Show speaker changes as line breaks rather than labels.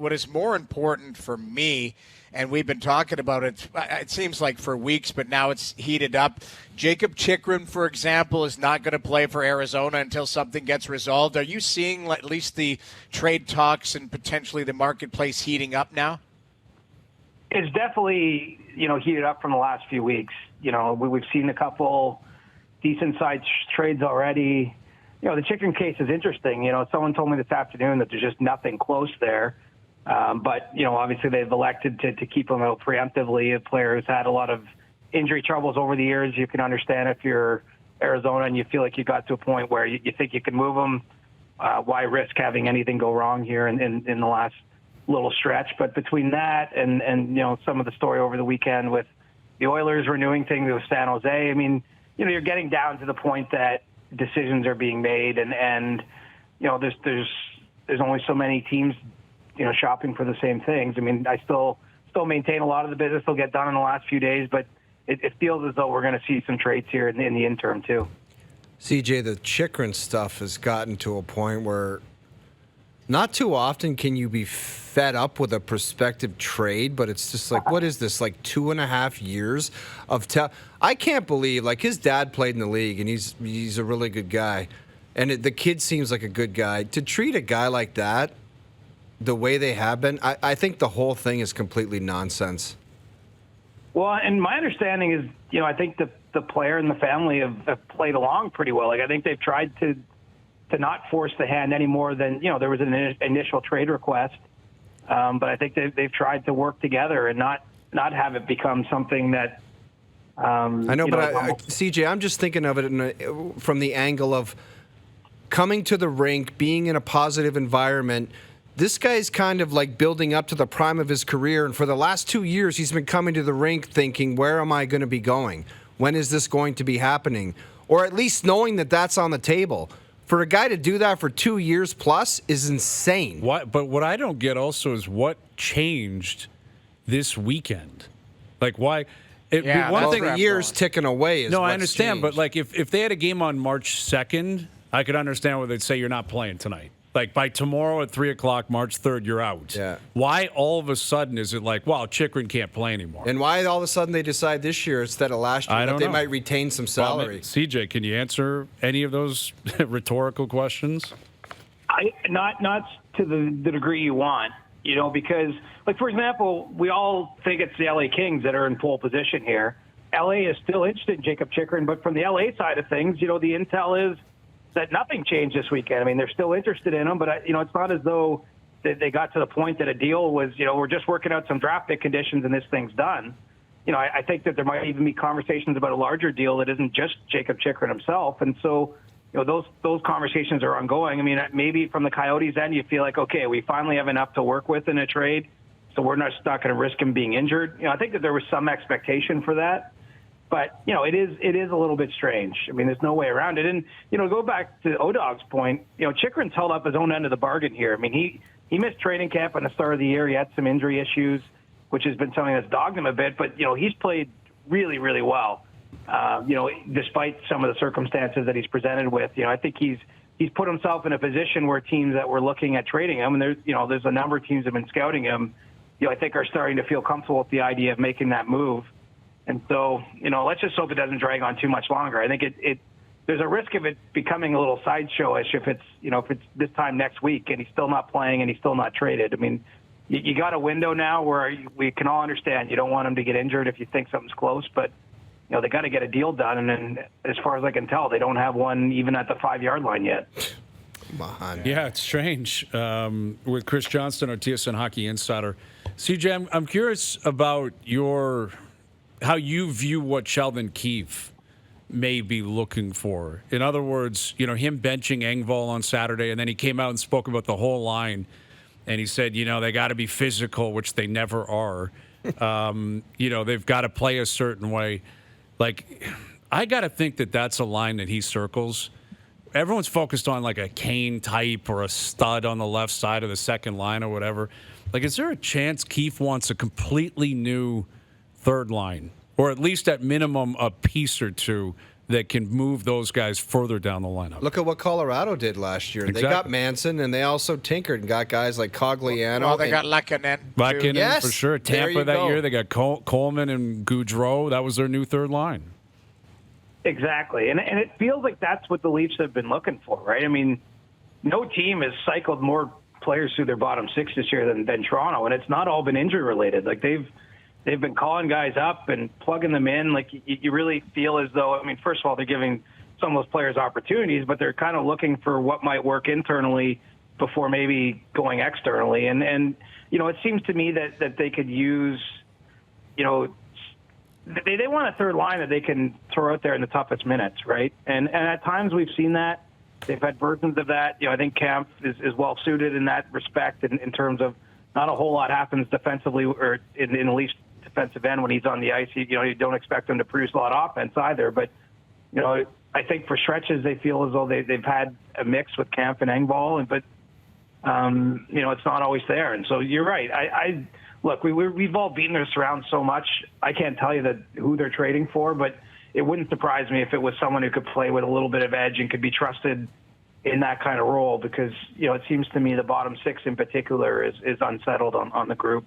what is more important for me, and we've been talking about it seems like for weeks, but now it's heated up. Jakob Chychrun, for example, is not going to play for Arizona until something gets resolved. Are you seeing at least the trade talks and potentially the marketplace heating up now?
It's definitely, heated up from the last few weeks. We've seen a couple decent-sized trades already. The Chychrun case is interesting. Someone told me this afternoon that there's just nothing close there. But obviously they've elected to keep him out preemptively. A player who's had a lot of injury troubles over the years. You can understand if you're Arizona and you feel like you got to a point where you think you can move him. Why risk having anything go wrong here in the last little stretch? But between that and some of the story over the weekend with the Oilers renewing things with San Jose, I mean, you're getting down to the point that decisions are being made, and there's only so many teams shopping for the same things. I mean, I still maintain a lot of the business will get done in the last few days, but it feels as though we're going to see some trades here in the interim too.
CJ, the Chychrun stuff has gotten to a point where not too often can you be fed up with a prospective trade, but it's just like, what is this, like 2.5 years of I can't believe, like, his dad played in the league, and he's a really good guy, and the kid seems like a good guy. To treat a guy like that the way they have been, I think the whole thing is completely nonsense.
Well, and my understanding is, I think the player and the family have played along pretty well. Like, I think they've tried to not force the hand any more than, there was an initial trade request. But I think they've tried to work together and not have it become something that.
I know, but CJ, I'm just thinking of it from the angle of coming to the rink, being in a positive environment. This guy's kind of like building up to the prime of his career, and for the last 2 years, he's been coming to the rink thinking, where am I going to be going? When is this going to be happening? Or at least knowing that that's on the table. For a guy to do that for 2 years plus is insane.
But what I don't get also is what changed this weekend. Like, why?
One thing, the year's ticking away is
I understand,
changed.
but like if they had a game on March 2nd, I could understand why they'd say you're not playing tonight. Like, by tomorrow at 3 o'clock, March 3rd, you're out.
Yeah.
Why all of a sudden is it like, wow, Chychrun can't play anymore?
And why all of a sudden they decide this year instead of last year that they might retain some salary?
CJ, can you answer any of those rhetorical questions?
Not to the degree you want, because, like, for example, we all think it's the LA Kings that are in pole position here. LA is still interested in Jakob Chychrun, but from the LA side of things, the intel is that nothing changed this weekend. I mean, they're still interested in him, but, it's not as though they got to the point that a deal was, we're just working out some draft pick conditions and this thing's done. I think that there might even be conversations about a larger deal that isn't just Jakob Chychrun himself. And so, those conversations are ongoing. I mean, maybe from the Coyotes end, you feel like, okay, we finally have enough to work with in a trade, so we're not going to risk him being injured. I think that there was some expectation for that. But, it is a little bit strange. I mean, there's no way around it. And, go back to O-Dog's point, Chychrun's held up his own end of the bargain here. I mean, he missed training camp at the start of the year. He had some injury issues, which has been something that's dogged him a bit. But, he's played really, really well, despite some of the circumstances that he's presented with. I think he's put himself in a position where teams that were looking at trading him, and there's a number of teams that have been scouting him, I think are starting to feel comfortable with the idea of making that move. And so, let's just hope it doesn't drag on too much longer. I think there's a risk of it becoming a little sideshow-ish if it's this time next week and he's still not playing and he's still not traded. I mean, you got a window now where we can all understand you don't want him to get injured if you think something's close, but they got to get a deal done. And then, as far as I can tell, they don't have one even at the 5-yard line yet.
Come on.
Yeah, it's strange. With Chris Johnston, our TSN Hockey Insider. CJ, I'm curious about how you view what Sheldon Keefe may be looking for. In other words, him benching Engvall on Saturday, and then he came out and spoke about the whole line, and he said, they got to be physical, which they never are. They've got to play a certain way. Like, I got to think that that's a line that he circles. Everyone's focused on, like, a Kane type or a stud on the left side of the second line or whatever. Like, is there a chance Keefe wants a completely new third line, or at least at minimum a piece or two that can move those guys further down the lineup.
Look at what Colorado did last year.
Exactly.
They got Manson, and they also tinkered and got guys like Cogliano.
Well, they got Lehkonen.
Lehkonen,
Yes,
for sure.
there
Tampa
you
that
go.
year, they got Coleman and Goudreau. That was their new third line.
Exactly. And it feels like that's what the Leafs have been looking for, right? I mean, no team has cycled more players through their bottom six this year than Toronto, and it's not all been injury related. Like they've been calling guys up and plugging them in. Like you really feel as though, I mean, first of all, they're giving some of those players opportunities, but they're kind of looking for what might work internally before maybe going externally. And you know, it seems to me that they could use, you know, they want a third line that they can throw out there in the toughest minutes, right? And at times we've seen that. They've had versions of that. You know, I think Kampf is well suited in that respect in terms of not a whole lot happens defensively or in the Leafs defensive end when he's on the ice. You know, you don't expect him to produce a lot of offense either. But, you know, I think for stretches they feel as though they've had a mix with Kampf and Engvall, but, you know, it's not always there. And so you're right. Look, we've all beaten this around so much. I can't tell you who they're trading for, but it wouldn't surprise me if it was someone who could play with a little bit of edge and could be trusted in that kind of role because, you know, it seems to me the bottom six in particular is unsettled on the group.